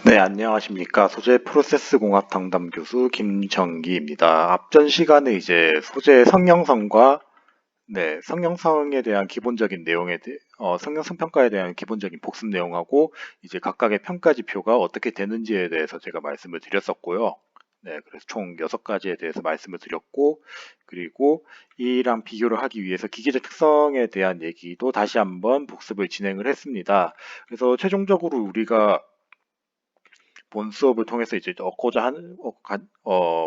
네, 안녕하십니까. 소재 프로세스 공학 담당 교수 김정기입니다. 앞전 시간에 이제 소재 성형성과 성형성에 대한 기본적인 성형성 평가에 대한 기본적인 복습 내용하고 이제 각각의 평가 지표가 어떻게 되는지에 대해서 제가 말씀을 드렸었고요. 네, 그래서 총 6가지에 대해서 말씀을 드렸고, 그리고 이랑 비교를 하기 위해서 기계적 특성에 대한 얘기도 다시 한번 복습을 진행을 했습니다. 그래서 최종적으로 우리가 본 수업을 통해서 이제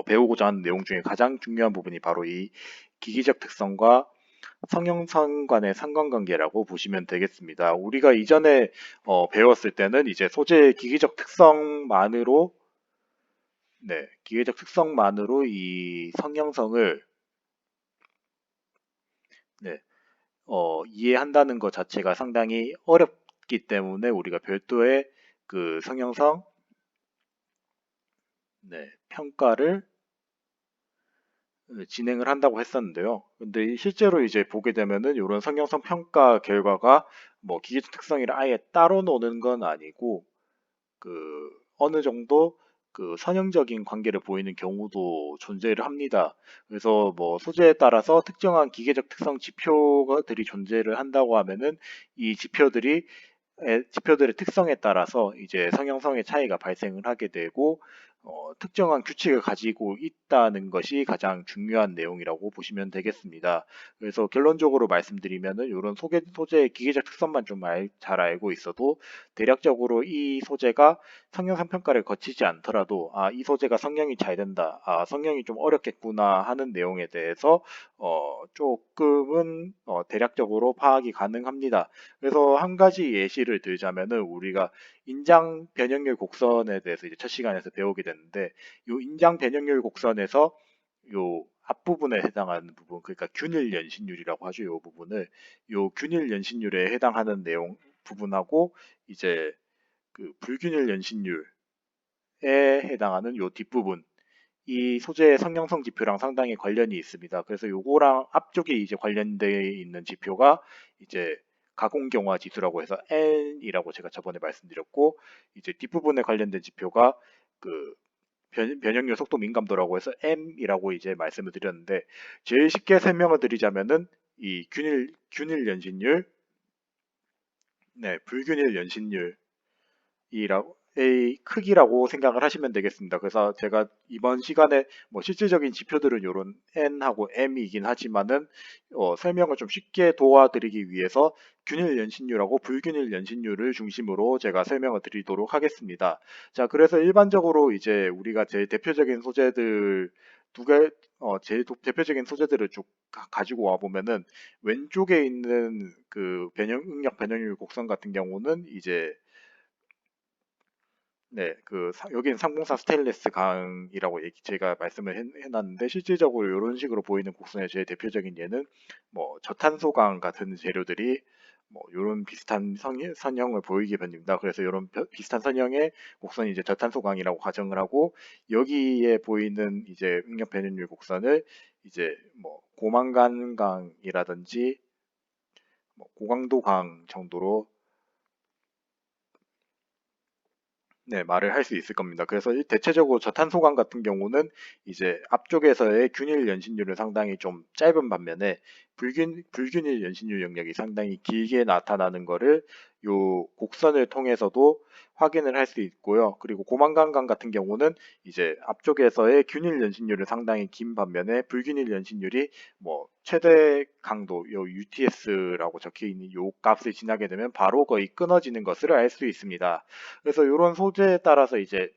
배우고자 하는 내용 중에 가장 중요한 부분이 바로 이 기기적 특성과 성형성 간의 상관관계라고 보시면 되겠습니다. 우리가 이전에 배웠을 때는 이제 소재의 기계적 특성만으로 이 성형성을 네, 이해한다는 것 자체가 상당히 어렵기 때문에 우리가 별도의 그 성형성 평가를 진행을 한다고 했었는데요. 근데 실제로 이제 보게 되면은 이런 성형성 평가 결과가 뭐 기계적 특성이라 아예 따로 노는 건 아니고 그 어느 정도 그 선형적인 관계를 보이는 경우도 존재를 합니다. 그래서 뭐 소재에 따라서 특정한 기계적 특성 지표들이 존재를 한다고 하면은 이 지표들의 특성에 따라서 이제 성형성의 차이가 발생을 하게 되고 특정한 규칙을 가지고 있다는 것이 가장 중요한 내용이라고 보시면 되겠습니다. 그래서 결론적으로 말씀드리면은 이런 소재의 기계적 특성만 좀 잘 알고 있어도 대략적으로 이 소재가 성형성 평가를 거치지 않더라도 이 소재가 성형이 잘 된다, 성형이 좀 어렵겠구나 하는 내용에 대해서 조금은 대략적으로 파악이 가능합니다. 그래서 한 가지 예시를 들자면은 우리가 인장 변형률 곡선에 대해서 이제 첫 시간에서 배우게 됐는데 이 인장 변형률 곡선에서 요 앞부분에 해당하는 부분, 그러니까 균일 연신율이라고 하죠. 요 균일 연신율에 해당하는 내용 부분하고 이제 그 불균일 연신율에 해당하는 요 뒷부분, 이 소재의 성형성 지표랑 상당히 관련이 있습니다. 그래서 요거랑 앞쪽에 이제 관련되어 있는 지표가 이제 가공경화 지수라고 해서 N이라고 제가 저번에 말씀드렸고, 이제 뒷부분에 관련된 지표가 그 변형률 속도 민감도라고 해서 M이라고 이제 말씀을 드렸는데, 제일 쉽게 설명을 드리자면은 이 균일 연신율, 불균일 연신율 의 크기라고 생각을 하시면 되겠습니다. 그래서 제가 이번 시간에 뭐 실질적인 지표들은 이런 N하고 M이긴 하지만은 설명을 좀 쉽게 도와드리기 위해서 균일 연신율하고 불균일 연신율을 중심으로 제가 설명을 드리도록 하겠습니다. 자, 그래서 일반적으로 이제 우리가 제일 대표적인 소재들 제일 대표적인 소재들을 쭉 가지고 와 보면은 왼쪽에 있는 그 응력 변형률 곡선 같은 경우는 이제 여기는 304 스테인리스 강이라고 제가 말씀을 해놨는데, 실질적으로 이런 식으로 보이는 곡선의 제일 대표적인 예는 뭐 저탄소강 같은 재료들이 뭐 이런 비슷한 선형을 보이게 됩니다. 그래서 이런 비슷한 선형의 곡선이 이제 저탄소강이라고 가정을 하고, 여기에 보이는 이제 응력 변현율 곡선을 이제 뭐 고만간강이라든지 뭐 고강도강 정도로 말을 할 수 있을 겁니다. 그래서 대체적으로 저탄소강 같은 경우는 이제 앞쪽에서의 균일 연신율은 상당히 좀 짧은 반면에 불균일 연신율 영역이 상당히 길게 나타나는 거를 요 곡선을 통해서도 확인을 할 수 있고요. 그리고 고만간강 같은 경우는 이제 앞쪽에서의 균일 연신율은 상당히 긴 반면에 불균일 연신율이 뭐 최대 강도 요 UTS라고 적혀 있는 요 값을 지나게 되면 바로 거의 끊어지는 것을 알 수 있습니다. 그래서 이런 소재에 따라서 이제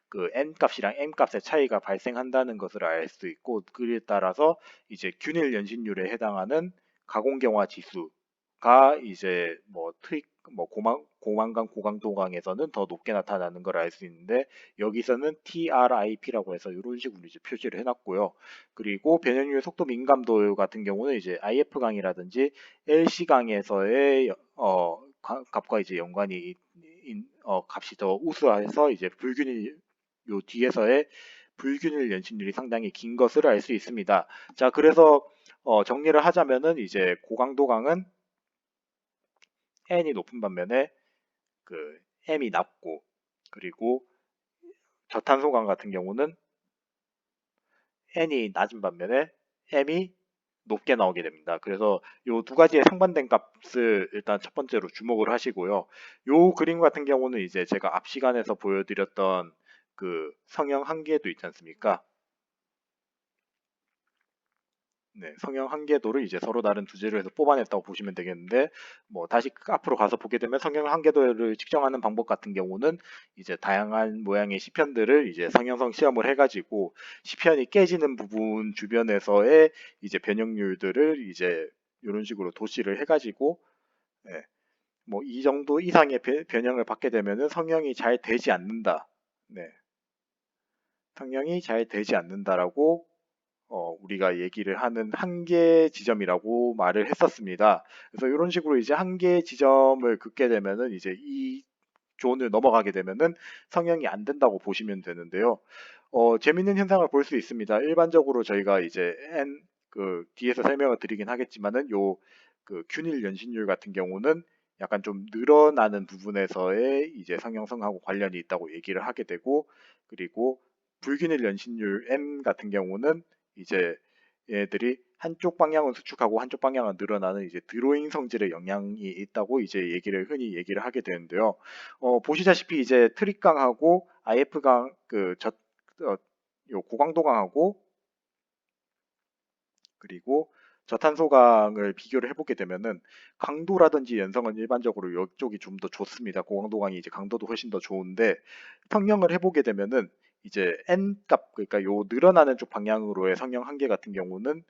그 n 값이랑 m 값의 차이가 발생한다는 것을 알 수 있고, 그에 따라서 이제 균일 연신율에 해당하는 가공경화 지수가 이제 뭐 트익 뭐 고만강 고강도강에서는 더 높게 나타나는 걸 알 수 있는데, 여기서는 TRIP라고 해서 이런 식으로 이제 표시를 해놨고요. 그리고 변형률 속도 민감도 같은 경우는 이제 IF강이라든지 LC강에서의 값과 이제 연관이 값이 더 우수해서 이제 요 뒤에서의 불균일 연신율이 상당히 긴 것을 알 수 있습니다. 자, 그래서 정리를 하자면은 이제 고강도강은 N이 높은 반면에 그 M이 낮고, 그리고 저탄소강 같은 경우는 n이 낮은 반면에 m이 높게 나오게 됩니다. 그래서 이 두 가지의 상반된 값을 일단 첫 번째로 주목을 하시고요. 이 그림 같은 경우는 이제 제가 앞 시간에서 보여드렸던 그 성형 한계도 있지 않습니까? 네, 성형 한계도를 이제 서로 다른 두 재료에서 뽑아냈다고 보시면 되겠는데, 뭐 다시 앞으로 가서 보게 되면 성형 한계도를 측정하는 방법 같은 경우는 이제 다양한 모양의 시편들을 이제 성형성 시험을 해가지고 시편이 깨지는 부분 주변에서의 이제 변형률들을 이제 이런 식으로 도시를 해가지고, 네, 뭐 이 정도 이상의 변형을 받게 되면은 성형이 잘 되지 않는다. 네, 성형이 잘 되지 않는다라고 우리가 얘기를 하는 한계 지점이라고 말을 했었습니다. 그래서 이런 식으로 이제 한계 지점을 긋게 되면은 이제 이 존을 넘어가게 되면은 성형이 안 된다고 보시면 되는데요. 재밌는 현상을 볼 수 있습니다. 일반적으로 저희가 이제 그 뒤에서 설명을 드리긴 하겠지만은 요 그 균일 연신율 같은 경우는 약간 좀 늘어나는 부분에서의 이제 성형성하고 관련이 있다고 얘기를 하게 되고, 그리고 불균일 연신율 M 같은 경우는 이제 얘들이 한쪽 방향은 수축하고 한쪽 방향은 늘어나는 이제 드로잉 성질의 영향이 있다고 이제 흔히 얘기를 하게 되는데요. 보시다시피 이제 트립강하고 IF강 요 고강도강하고 그리고 저탄소강을 비교를 해보게 되면은 강도라든지 연성은 일반적으로 이쪽이 좀 더 좋습니다. 고강도강이 이제 강도도 훨씬 더 좋은데 성형을 해보게 되면은 이제 n 값 그러니까 요 늘어나는 쪽 방향으로의 성형 한계 같은 경우는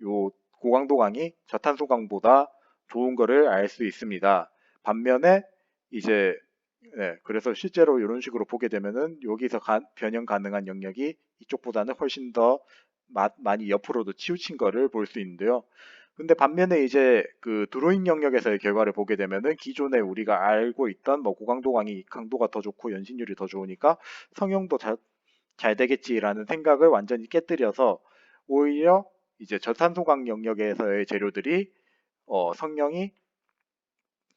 요 고강도강이 저탄소강보다 좋은 거를 알 수 있습니다. 반면에 이제 네, 그래서 실제로 이런 식으로 보게 되면은 여기서 변형 가능한 영역이 이쪽보다는 훨씬 더 많이 옆으로도 치우친 거를 볼 수 있는데요. 근데 반면에 이제 그 드로잉 영역에서의 결과를 보게 되면은 기존에 우리가 알고 있던 뭐 고강도광이 강도가 더 좋고 연신율이 더 좋으니까 성형도 잘 되겠지라는 생각을 완전히 깨뜨려서 오히려 이제 저탄소강 영역에서의 재료들이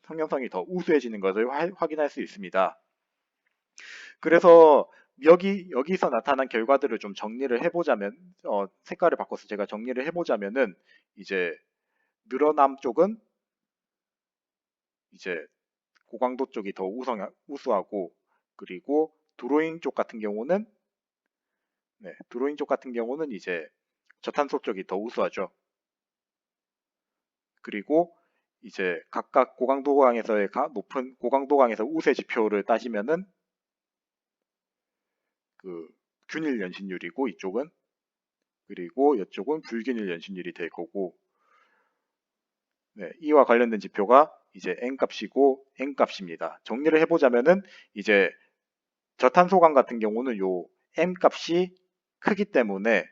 성형성이 더 우수해지는 것을 확인할 수 있습니다. 그래서 여기서 나타난 결과들을 좀 정리를 해보자면, 색깔을 바꿔서 제가 정리를 해보자면은, 이제 늘어남 쪽은 이제 고강도 쪽이 더 우수하고, 그리고 드로잉 쪽 같은 경우는, 네, 드로잉 쪽 같은 경우는 이제 저탄소 쪽이 더 우수하죠. 그리고 이제 각각 고강도강에서의 높은 고강도강에서 우세 지표를 따지면은 그 균일 연신율이고 이쪽은 그리고 이쪽은 불균일 연신율이 될 거고, 네, 이와 관련된 지표가 이제 n 값이고 n 값입니다. 정리를 해보자면은 이제 저탄소강 같은 경우는 요 m 값이 크기 때문에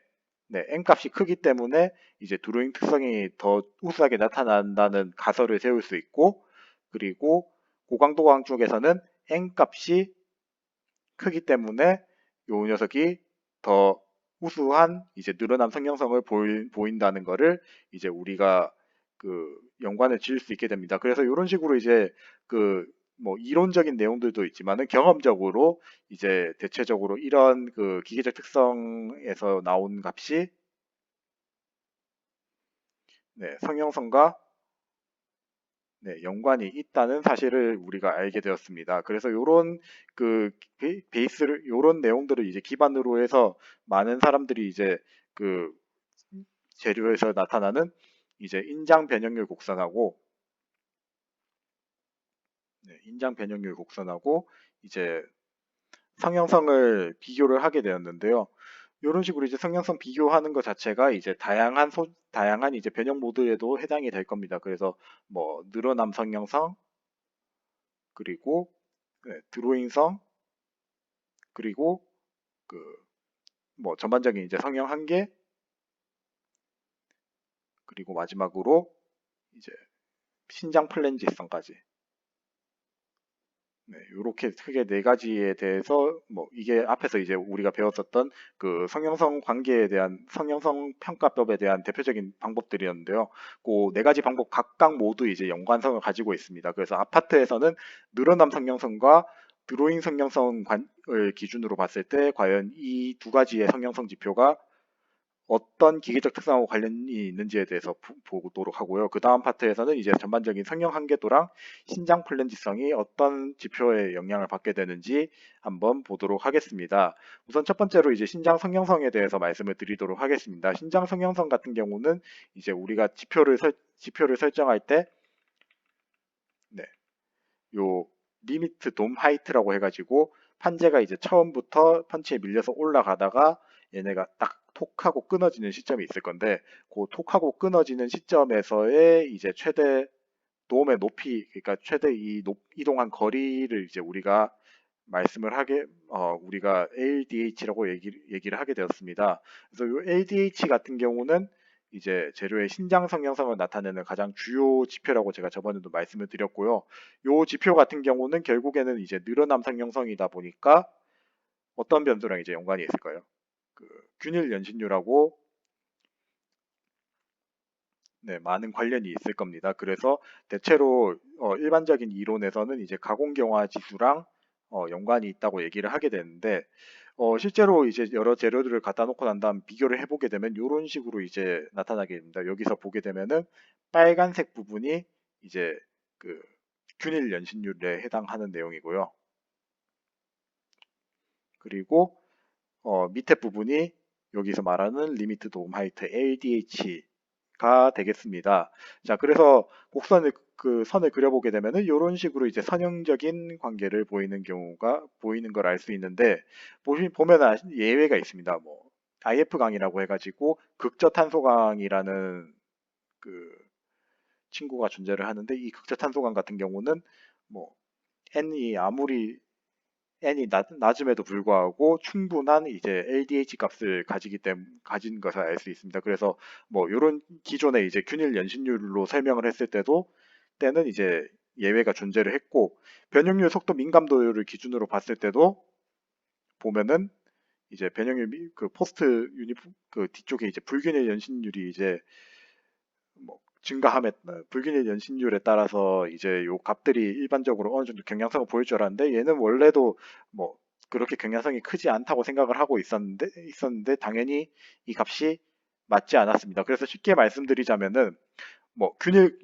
n 값이 크기 때문에 이제 드로잉 특성이 더 우수하게 나타난다는 가설을 세울 수 있고, 그리고 고강도강 쪽에서는 n 값이 크기 때문에 요 녀석이 더 우수한 이제 늘어난 성형성을 보인다는 거를 이제 우리가 그 연관을 지을 수 있게 됩니다. 그래서 이런 식으로 이제 그 뭐 이론적인 내용들도 있지만은 경험적으로 이제 대체적으로 이런 그 기계적 특성에서 나온 값이 네, 성형성과 네, 연관이 있다는 사실을 우리가 알게 되었습니다. 그래서 요런 그 베이스를 요런 내용들을 이제 기반으로 해서 많은 사람들이 이제 그 재료에서 나타나는 이제 인장 변형률 곡선하고 네, 인장 변형률 곡선하고 이제 성형성을 비교를 하게 되었는데요. 이런 식으로 이제 성형성 비교하는 것 자체가 이제 다양한 이제 변형 모드에도 해당이 될 겁니다. 그래서 뭐 늘어남 성형성 그리고 네, 드로잉성 그리고 그 뭐 전반적인 이제 성형 한계 그리고 마지막으로 이제 신장 플랜지성까지 네, 이렇게 크게 네 가지에 대해서 뭐 이게 앞에서 이제 우리가 배웠었던 그 성형성 관계에 대한 성형성 평가법에 대한 대표적인 방법들이었는데요. 그 네 가지 방법 각각 모두 이제 연관성을 가지고 있습니다. 그래서 아파트에서는 늘어남 성형성과 드로잉 성형성을 기준으로 봤을 때 과연 이 두 가지의 성형성 지표가 어떤 기계적 특성하고 관련이 있는지에 대해서 보도록 하고요. 그 다음 파트에서는 이제 전반적인 성형 한계도랑 신장 플랜지성이 어떤 지표에 영향을 받게 되는지 한번 보도록 하겠습니다. 우선 첫 번째로 이제 신장 성형성에 대해서 말씀을 드리도록 하겠습니다. 신장 성형성 같은 경우는 이제 우리가 지표를 설정할 때, 네, 요 리미트 돔 하이트라고 해가지고 판재가 이제 처음부터 펀치에 밀려서 올라가다가 얘네가 딱 톡하고 끊어지는 시점이 있을 건데, 그 톡하고 끊어지는 시점에서의 이제 최대 돔의 높이, 그러니까 최대 이동한 거리를 이제 우리가 말씀을 우리가 ADH라고 얘기를 하게 되었습니다. 그래서 이 ADH 같은 경우는 이제 재료의 신장 성형성을 나타내는 가장 주요 지표라고 제가 저번에도 말씀을 드렸고요. 이 지표 같은 경우는 결국에는 이제 늘어남 성형성이다 보니까 어떤 변수랑 이제 연관이 있을까요? 그 균일 연신율하고, 네, 많은 관련이 있을 겁니다. 그래서 대체로 일반적인 이론에서는 이제 가공경화 지수랑 연관이 있다고 얘기를 하게 되는데, 실제로 이제 여러 재료들을 갖다 놓고 난 다음 비교를 해보게 되면 이런 식으로 이제 나타나게 됩니다. 여기서 보게 되면은 빨간색 부분이 이제 그 균일 연신율에 해당하는 내용이고요. 그리고 밑에 부분이 여기서 말하는 리미트 도움 하이트 LDH가 되겠습니다. 자, 그래서 곡선을 그 선을 그려보게 되면은 이런 식으로 이제 선형적인 관계를 보이는 걸 알 수 있는데, 보면 예외가 있습니다. 뭐 IF 강이라고 해가지고 극저탄소강이라는 그 친구가 존재를 하는데, 이 극저탄소강 같은 경우는 뭐 N이 아무리 N이 낮음에도 불구하고 충분한 이제 LDH 값을 가진 것을 알 수 있습니다. 그래서 뭐 이런 기존의 이제 균일 연신율로 설명을 했을 때는 이제 예외가 존재를 했고, 변형률 속도 민감도를 기준으로 봤을 때도 보면은 이제 그 포스트 그 뒤쪽에 이제 불균일 연신율이 이제 뭐 불균일 연신율에 따라서 이제 요 값들이 일반적으로 어느 정도 경향성을 보일 줄 알았는데, 얘는 원래도 뭐 그렇게 경향성이 크지 않다고 생각을 하고 있었는데 당연히 이 값이 맞지 않았습니다. 그래서 쉽게 말씀드리자면은 뭐 균일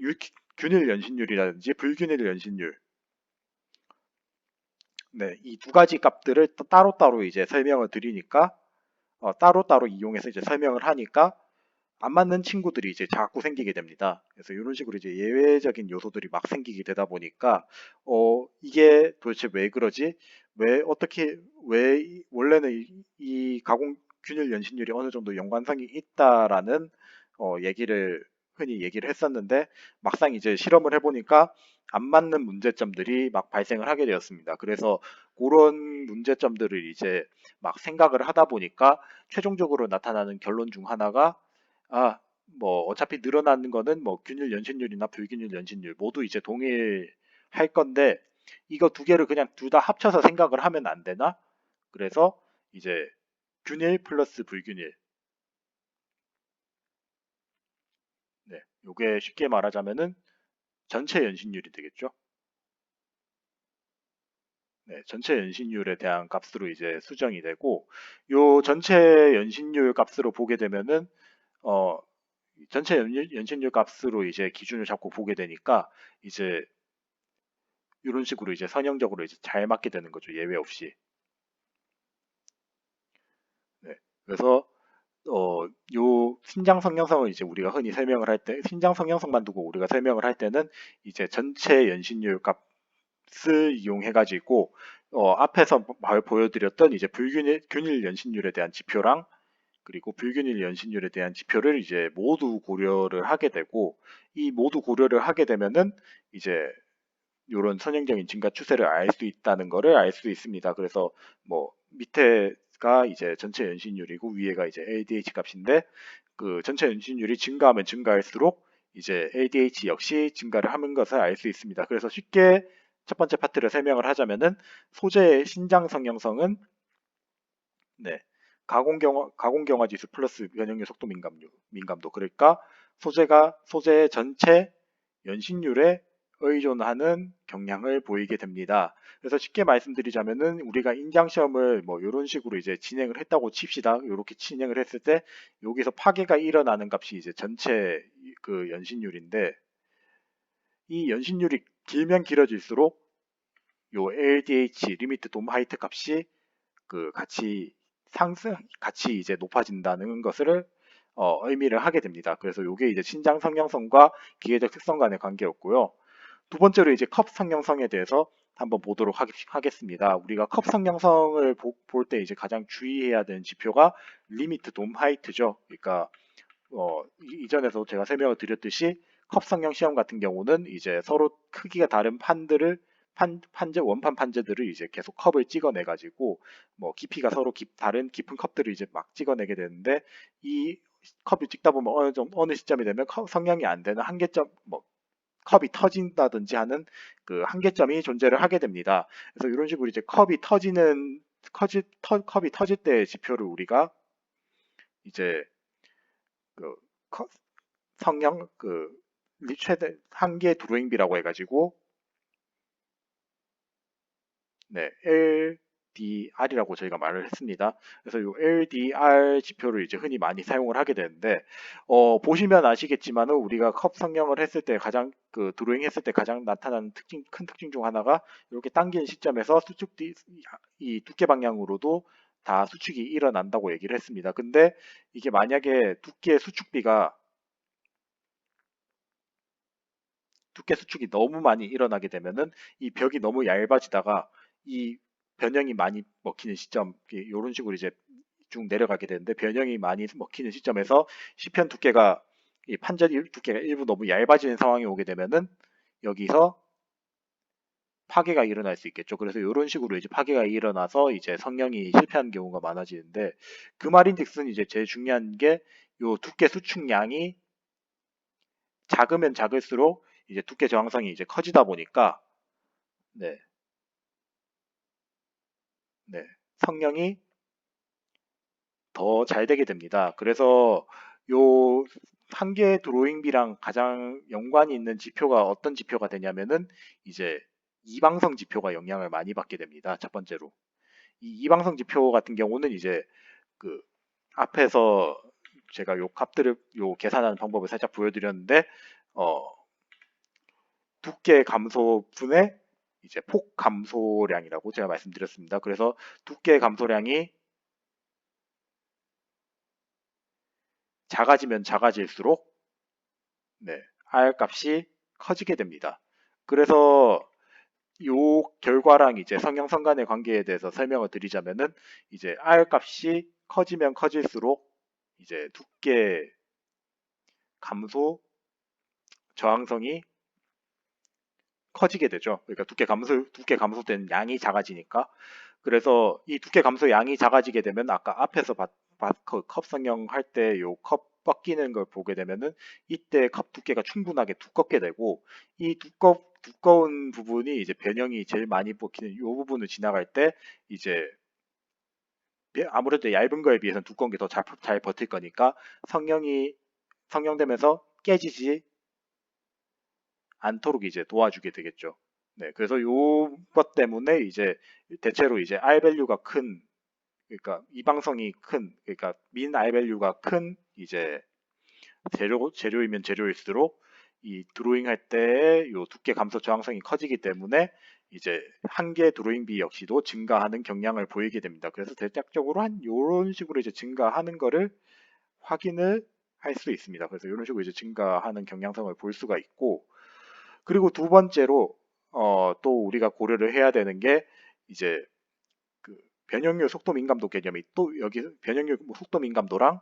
연신율이라든지 불균일 연신율, 네, 이 두 가지 값들을 따로따로 이제 설명을 드리니까 따로따로 이용해서 이제 설명을 하니까 안 맞는 친구들이 이제 자꾸 생기게 됩니다. 그래서 이런 식으로 이제 예외적인 요소들이 막 생기게 되다 보니까 이게 도대체 왜 그러지? 원래는 이 가공 균일 연신율이 어느 정도 연관성이 있다라는 흔히 얘기를 했었는데, 막상 이제 실험을 해보니까 안 맞는 문제점들이 막 발생을 하게 되었습니다. 그래서 그런 문제점들을 이제 막 생각을 하다 보니까 최종적으로 나타나는 결론 중 하나가, 뭐 어차피 늘어나는 거는 뭐 균일 연신율이나 불균일 연신율 모두 이제 동일할 건데, 이거 두 개를 그냥 둘 다 합쳐서 생각을 하면 안 되나? 그래서 이제 균일 플러스 불균일. 네, 요게 쉽게 말하자면은 전체 연신율이 되겠죠. 네, 전체 연신율에 대한 값으로 이제 수정이 되고, 요 전체 연신율 값으로 보게 되면은 어 전체 연신율 값으로 이제 기준을 잡고 보게 되니까 이제 이런 식으로 이제 선형적으로 이제 잘 맞게 되는 거죠. 예외 없이. 네. 그래서 요 신장 성형성을 이제 우리가 흔히 설명을 할 때, 신장 성형성만 두고 우리가 설명을 할 때는 이제 전체 연신율 값을 이용해 가지고 앞에서 보여드렸던 이제 균일 연신율에 대한 지표랑 그리고 불균일 연신율에 대한 지표를 이제 모두 고려를 하게 되고, 이 모두 고려를 하게 되면은 이제 이런 선행적인 증가 추세를 알 수 있다는 것을 알 수 있습니다. 그래서 뭐 밑에가 이제 전체 연신율이고 위에가 이제 LDH 값인데, 그 전체 연신율이 증가하면 증가할수록 이제 LDH 역시 증가를 하는 것을 알 수 있습니다. 그래서 쉽게 첫 번째 파트를 설명을 하자면은 소재의 신장 성형성은, 네, 가공경화 지수 플러스 변형률 속도 민감도. 그러니까 소재의 전체 연신율의 의존하는 경향을 보이게 됩니다. 그래서 쉽게 말씀드리자면은 우리가 인장 시험을 뭐 이런 식으로 이제 진행을 했다고 칩시다. 이렇게 진행을 했을 때 여기서 파괴가 일어나는 값이 이제 전체 그 연신율인데 이 연신율이 길면 길어질수록 요 LDH 리미트 돔 하이트 값이 그 같이 이제 높아진다는 것을 의미를 하게 됩니다. 그래서 이게 이제 신장 성형성과 기계적 특성 간의 관계였고요. 두 번째로 이제 컵 성형성에 대해서 한번 보도록 하겠습니다. 우리가 컵 성형성을 볼 때 이제 가장 주의해야 되는 지표가 리미트 돔 하이트죠. 그러니까 이전에도 제가 설명을 드렸듯이 컵 성형 시험 같은 경우는 이제 서로 크기가 다른 판재 원판 판재들을 이제 계속 컵을 찍어내 가지고 뭐 깊이가 서로 다른 깊은 컵들을 이제 막 찍어내게 되는데 이 컵을 찍다 보면 어느 시점이 되면 컵 성형이 안 되는 한계점 뭐 컵이 터진다든지 하는 그 한계점이 존재를 하게 됩니다. 그래서 이런 식으로 이제 컵이 터질 때 지표를 우리가 이제 그 성형 최대 한계 드로잉비라고 해가지고 네, LDR이라고 저희가 말을 했습니다. 그래서 이 LDR 지표를 이제 흔히 많이 사용을 하게 되는데, 보시면 아시겠지만은 우리가 컵 성형을 했을 때 가장 드로잉 했을 때 가장 나타나는 큰 특징 중 하나가 이렇게 당긴 시점에서 이 두께 방향으로도 다 수축이 일어난다고 얘기를 했습니다. 근데 이게 만약에 두께 수축이 너무 많이 일어나게 되면은 이 벽이 너무 얇아지다가 이 변형이 많이 먹히는 시점 이런 식으로 이제 쭉 내려가게 되는데 변형이 많이 먹히는 시점에서 시편 두께가 이 판자 두께가 일부 너무 얇아지는 상황이 오게 되면은 여기서 파괴가 일어날 수 있겠죠. 그래서 이런 식으로 이제 파괴가 일어나서 이제 성형이 실패하는 경우가 많아지는데 그 말인즉슨 이제 제일 중요한 게 요 두께 수축량이 작으면 작을수록 이제 두께 저항성이 이제 커지다 보니까 네, 네, 성형이 더 잘 되게 됩니다. 그래서 요 한계 드로잉비랑 가장 연관이 있는 지표가 어떤 지표가 되냐면은 이제 이방성 지표가 영향을 많이 받게 됩니다. 첫 번째로 이 이방성 지표 같은 경우는 이제 그 앞에서 제가 요 값들을 요 계산하는 방법을 살짝 보여드렸는데 어, 두께 감소분의 이제 폭 감소량이라고 제가 말씀드렸습니다. 그래서 두께 감소량이 작아지면 작아질수록 네, R 값이 커지게 됩니다. 그래서 요 결과랑 이제 성형성 간의 관계에 대해서 설명을 드리자면은 이제 R 값이 커지면 커질수록 이제 두께 감소 저항성이 커지게 되죠. 그러니까 두께 감소된 양이 작아지니까. 그래서 이 두께 감소 양이 작아지게 되면 아까 앞에서 컵 성형 할 때 요 컵 꺾이는 걸 보게 되면은 이때 컵 두께가 충분하게 두껍게 되고 이 두꺼운 부분이 이제 변형이 제일 많이 뽑히는 요 부분을 지나갈 때 이제 아무래도 얇은 거에 비해서는 두꺼운 게 더 잘 버틸 거니까 성형되면서 깨지지 않도록 이제 도와주게 되겠죠. 네, 그래서 요것 때문에 이제 대체로 이제 R 밸류가 큰, 그러니까 이방성이 큰, 그러니까 민 R 밸류가 큰 이제 재료이면 재료일수록 이 드로잉 할 때 요 두께 감소 저항성이 커지기 때문에 이제 한계 드로잉 비 역시도 증가하는 경향을 보이게 됩니다. 그래서 대략적으로 한 요런 식으로 이제 증가하는 거를 확인을 할 수 있습니다. 그래서 이런 식으로 이제 증가하는 경향성을 볼 수가 있고, 그리고 두 번째로 또 우리가 고려를 해야 되는 게 이제 그 변형률 속도 민감도 개념이 또 여기 변형률 속도 민감도랑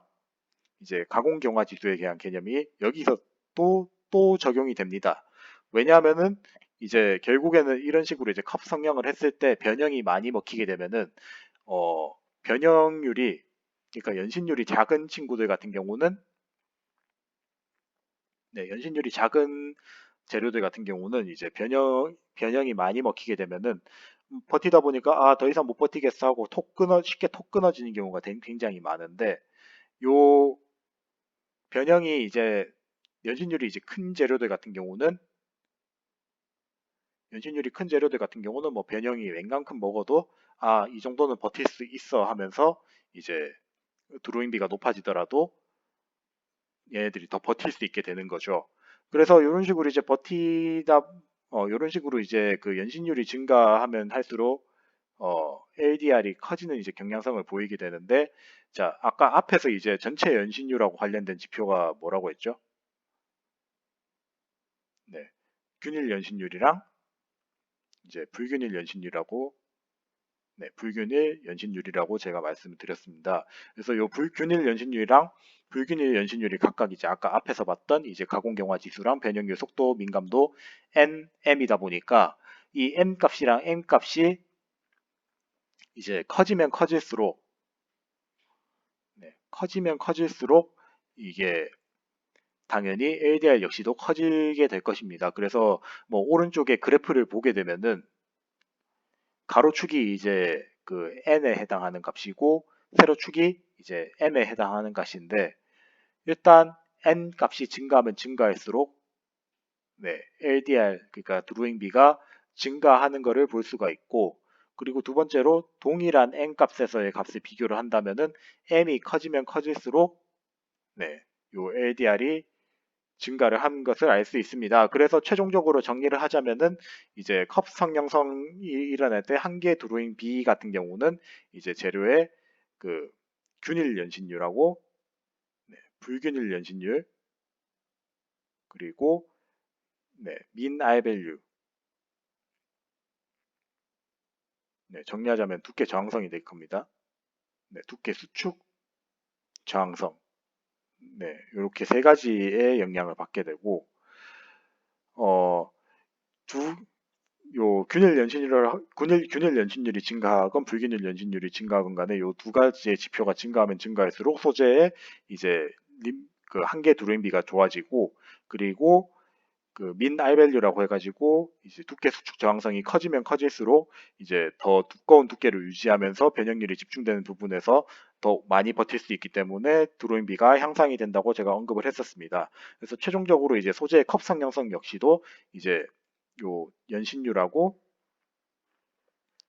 이제 가공 경화 지수에 대한 개념이 여기서 또 적용이 됩니다. 왜냐하면은 이제 결국에는 이런 식으로 이제 컵 성형을 했을 때 변형이 많이 먹히게 되면은 변형률이 그러니까 연신율이 작은 친구들 같은 경우는 네, 연신율이 작은 재료들 같은 경우는 이제 변형이 많이 먹히게 되면은 버티다 보니까 아, 더 이상 못 버티겠어 하고 쉽게 톡 끊어지는 경우가 굉장히 많은데 요 변형이 이제 연신율이 이제 큰 재료들 같은 경우는 연신율이 큰 재료들 같은 경우는 뭐 변형이 웬만큼 먹어도 아, 이 정도는 버틸 수 있어 하면서 이제 드로잉비가 높아지더라도 얘네들이 더 버틸 수 있게 되는 거죠. 그래서 이런 식으로 이제 이런 식으로 이제 그 연신율이 증가하면 할수록 LDR이 커지는 이제 경향성을 보이게 되는데, 자, 아까 앞에서 이제 전체 연신율하고 관련된 지표가 뭐라고 했죠? 네, 균일 연신율이랑 이제 불균일 연신율이라고, 네, 불균일 연신율이라고 제가 말씀을 드렸습니다. 그래서 요 불균일 연신율이랑 불균일 연신율이 각각 이제 아까 앞에서 봤던 이제 가공경화 지수랑 변형률 속도 민감도 Nm이다 보니까 이 N 값이랑 M 값이 이제 커지면 커질수록, 네, 커지면 커질수록 이게 당연히 LDR 역시도 커지게 될 것입니다. 그래서 뭐 오른쪽에 그래프를 보게 되면은 가로축이 이제 그 n에 해당하는 값이고 세로축이 이제 m에 해당하는 값인데, 일단 n 값이 증가하면 증가할수록 네, LDR 그러니까 드로잉비가 증가하는 것을 볼 수가 있고, 그리고 두 번째로 동일한 n 값에서의 값을 비교를 한다면은 m이 커지면 커질수록 네, 요 LDR이 증가를 한 것을 알 수 있습니다. 그래서 최종적으로 정리를 하자면은 이제 컵 성형성이 일어날 때 한계 드로잉 B 같은 경우는 이제 재료의 그 균일 연신율하고 네, 불균일 연신율, 그리고 네, 민 R 밸류, 네, 정리하자면 두께 저항성이 될 겁니다. 네, 두께 수축 저항성, 네, 이렇게 세 가지의 영향을 받게 되고 어, 두 요 균일 연신율이 증가하건 불균일 연신율이 증가하건 간에 요 두 가지의 지표가 증가하면 증가할수록 소재의 이제 그 한계 드로잉비가 좋아지고, 그리고 그 민 알밸류라고 해가지고 이제 두께 수축 저항성이 커지면 커질수록 이제 더 두꺼운 두께를 유지하면서 변형률이 집중되는 부분에서 더 많이 버틸 수 있기 때문에 드로잉비가 향상이 된다고 제가 언급을 했었습니다. 그래서 최종적으로 이제 소재의 컵 상향성 역시도 이제 요 연신율하고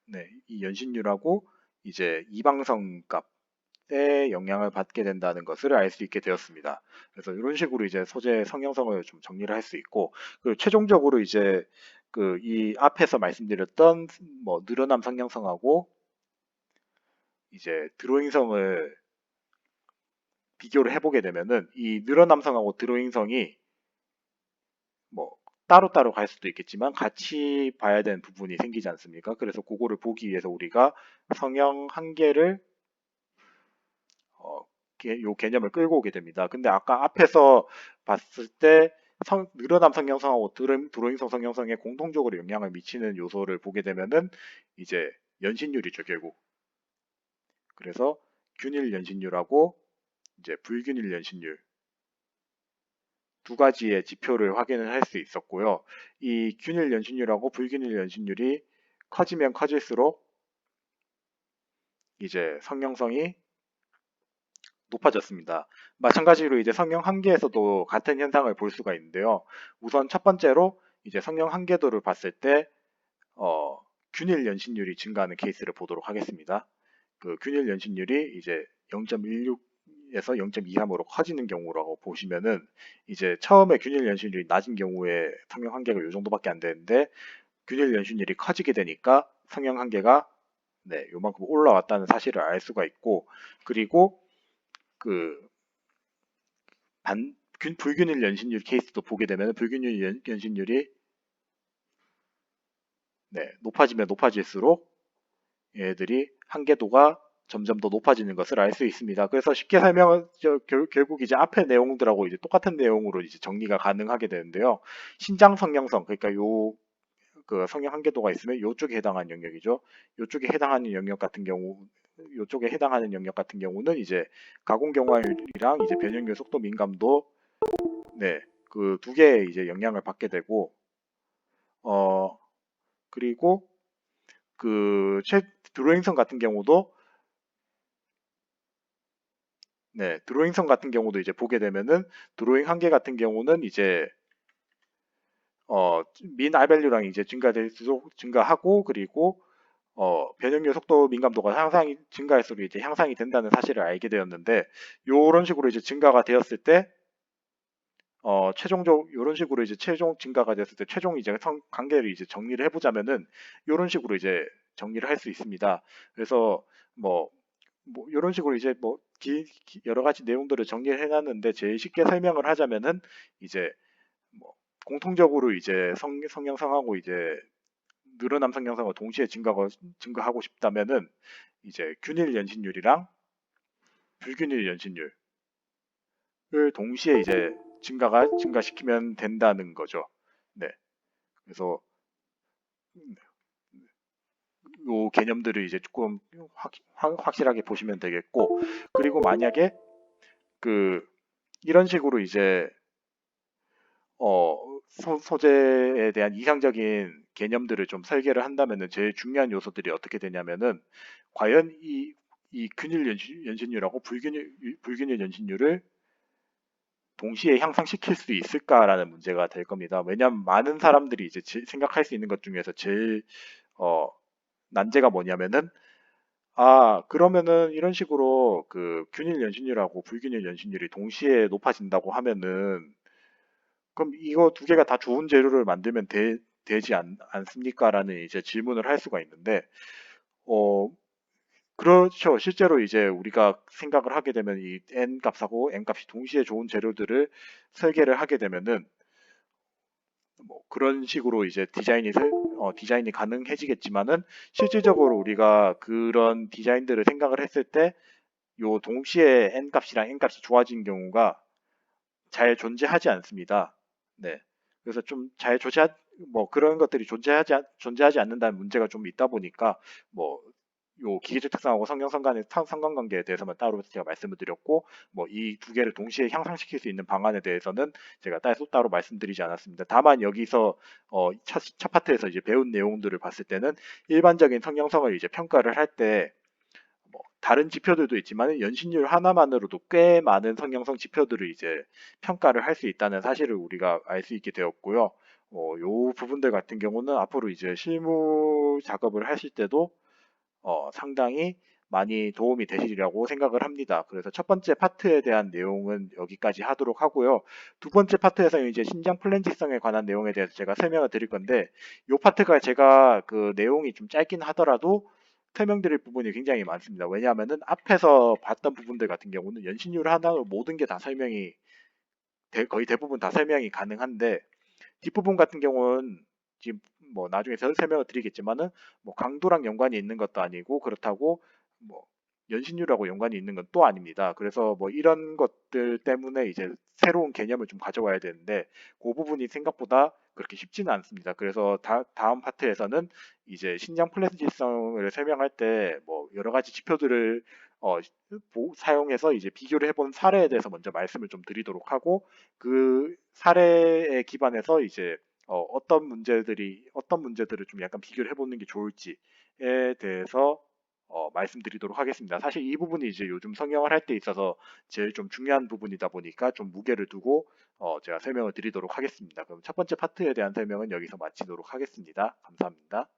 네, 이 연신율하고 이제 이방성 값에 영향을 받게 된다는 것을 알 수 있게 되었습니다. 그래서 이런 식으로 이제 소재의 성형성을 좀 정리를 할 수 있고, 그리고 최종적으로 이제 그 이 앞에서 말씀드렸던 뭐 늘어남 성형성하고 이제 드로잉성을 비교를 해보게 되면은 이 늘어남성하고 드로잉성이 뭐 따로따로 갈 수도 있겠지만 같이 봐야 되는 부분이 생기지 않습니까? 그래서 그거를 보기 위해서 우리가 성형 한계를 어, 요 개념을 끌고 오게 됩니다. 근데 아까 앞에서 봤을 때 늘어남 성형성하고 드로잉성 성형성에 공통적으로 영향을 미치는 요소를 보게 되면은 이제 연신율이죠, 결국. 그래서 균일 연신율하고 이제 불균일 연신율 두 가지의 지표를 확인을 할 수 있었고요. 이 균일 연신율하고 불균일 연신율이 커지면 커질수록 이제 성형성이 높아졌습니다. 마찬가지로 이제 성형 한계에서도 같은 현상을 볼 수가 있는데요. 우선 첫 번째로 이제 성형 한계도를 봤을 때 어, 균일 연신율이 증가하는 케이스를 보도록 하겠습니다. 그 균일 연신율이 이제 0.16에서 0.23으로 커지는 경우라고 보시면은 이제 처음에 균일 연신율이 낮은 경우에 성형 한계가 이 정도밖에 안 되는데 균일 연신율이 커지게 되니까 성형 한계가 네, 요만큼 올라왔다는 사실을 알 수가 있고, 그리고 그 불균일 연신율 케이스도 보게 되면 불균일 연신율이 네, 높아지면 높아질수록 얘들이 한계도가 점점 더 높아지는 것을 알 수 있습니다. 그래서 쉽게 설명은 결국 이제 앞의 내용들하고 이제 똑같은 내용으로 이제 정리가 가능하게 되는데요. 신장 성형성, 그러니까 요 그 성형 한계도가 있으면 요쪽에 해당하는 영역이죠. 요쪽에 해당하는 영역 같은 경우, 요쪽에 해당하는 영역 같은 경우는 이제 가공 경화율이랑 이제 변형률 속도 민감도 네, 그 두 개의 이제 영향을 받게 되고, 어, 그리고 그 드로잉성 같은 경우도, 네, 드로잉성 같은 경우도 이제 보게 되면은 드로잉 한계 같은 경우는 이제 민 R밸류랑 이제 증가하고 그리고 변형률 속도 민감도가 향상이 증가할수록 이제 향상이 된다는 사실을 알게 되었는데 요런 식으로 이제 증가가 되었을 때 최종적 이런 식으로 이제 최종 증가가 됐을 때 최종 이제 관계를 이제 정리를 해보자면은 이런 식으로 이제 정리를 할 수 있습니다. 그래서 뭐 이런 식으로 이제 여러 가지 내용들을 정리를 해놨는데 제일 쉽게 설명을 하자면은 이제 뭐 공통적으로 이제 성형성하고 이제 늘어남 성형성과 동시에 증가하고 싶다면은 이제 균일 연신율이랑 불균일 연신율을 동시에 이제 증가시키면 된다는 거죠. 네. 그래서 요 개념들을 이제 조금 확실하게 보시면 되겠고, 그리고 만약에 그 이런 식으로 이제 소재에 대한 이상적인 개념들을 좀 설계를 한다면은 제일 중요한 요소들이 어떻게 되냐면은 과연 이 균일 연신율하고 불균일 연신율을 동시에 향상시킬 수 있을까라는 문제가 될 겁니다. 왜냐하면 많은 사람들이 이제 생각할 수 있는 것 중에서 제일 어, 난제가 뭐냐면은 그러면은 이런 식으로 그 균일 연신율하고 불균일 연신율이 동시에 높아진다고 하면은 그럼 이거 두 개가 다 좋은 재료를 만들면 되지 않습니까? 라는 이제 질문을 할 수가 있는데 어 그렇죠. 실제로 이제 우리가 생각을 하게 되면 이 n 값하고 n 값이 동시에 좋은 재료들을 설계를 하게 되면은 뭐 그런 식으로 이제 디자인이 가능해지겠지만은 실질적으로 우리가 그런 디자인들을 생각을 했을 때 요 동시에 n 값이랑 n 값이 좋아진 경우가 잘 존재하지 않습니다. 네. 그래서 좀 잘 존재 뭐 그런 것들이 존재하지 않는다는 문제가 좀 있다 보니까 뭐 요 기계적 특성하고 성경성 간의 상관관계에 대해서만 따로 제가 말씀을 드렸고 뭐 이 두 개를 동시에 향상시킬 수 있는 방안에 대해서는 제가 따로 말씀드리지 않았습니다. 다만 여기서 첫 파트에서 이제 배운 내용들을 봤을 때는 일반적인 성경성을 이제 평가를 할 때 뭐 다른 지표들도 있지만 연신율 하나만으로도 꽤 많은 성경성 지표들을 이제 평가를 할 수 있다는 사실을 우리가 알 수 있게 되었고요. 요 부분들 같은 경우는 앞으로 이제 실무 작업을 하실 때도 상당히 많이 도움이 되시리라고 생각을 합니다. 그래서 첫 번째 파트에 대한 내용은 여기까지 하도록 하고요. 두 번째 파트에서는 이제 신장 플랜지성에 관한 내용에 대해서 제가 설명을 드릴 건데, 이 파트가 제가 그 내용이 좀 짧긴 하더라도 설명드릴 부분이 굉장히 많습니다. 왜냐하면은 앞에서 봤던 부분들 같은 경우는 연신율 하나로 모든 게 다 거의 대부분 다 설명이 가능한데, 뒷부분 같은 경우는 지금 뭐 나중에 설명을 드리겠지만은 뭐 강도랑 연관이 있는 것도 아니고 그렇다고 뭐 연신율하고 연관이 있는 건 또 아닙니다. 그래서 뭐 이런 것들 때문에 이제 새로운 개념을 좀 가져와야 되는데 그 부분이 생각보다 그렇게 쉽지는 않습니다. 그래서 다음 파트에서는 이제 신장 플라스틱성을 설명할 때 뭐 여러 가지 지표들을 사용해서 이제 비교를 해본 사례에 대해서 먼저 말씀을 좀 드리도록 하고 그 사례에 기반해서 이제 어떤 문제들을 좀 약간 비교를 해보는 게 좋을지에 대해서 말씀드리도록 하겠습니다. 사실 이 부분이 이제 요즘 성형을 할 때 있어서 제일 좀 중요한 부분이다 보니까 좀 무게를 두고 제가 설명을 드리도록 하겠습니다. 그럼 첫 번째 파트에 대한 설명은 여기서 마치도록 하겠습니다. 감사합니다.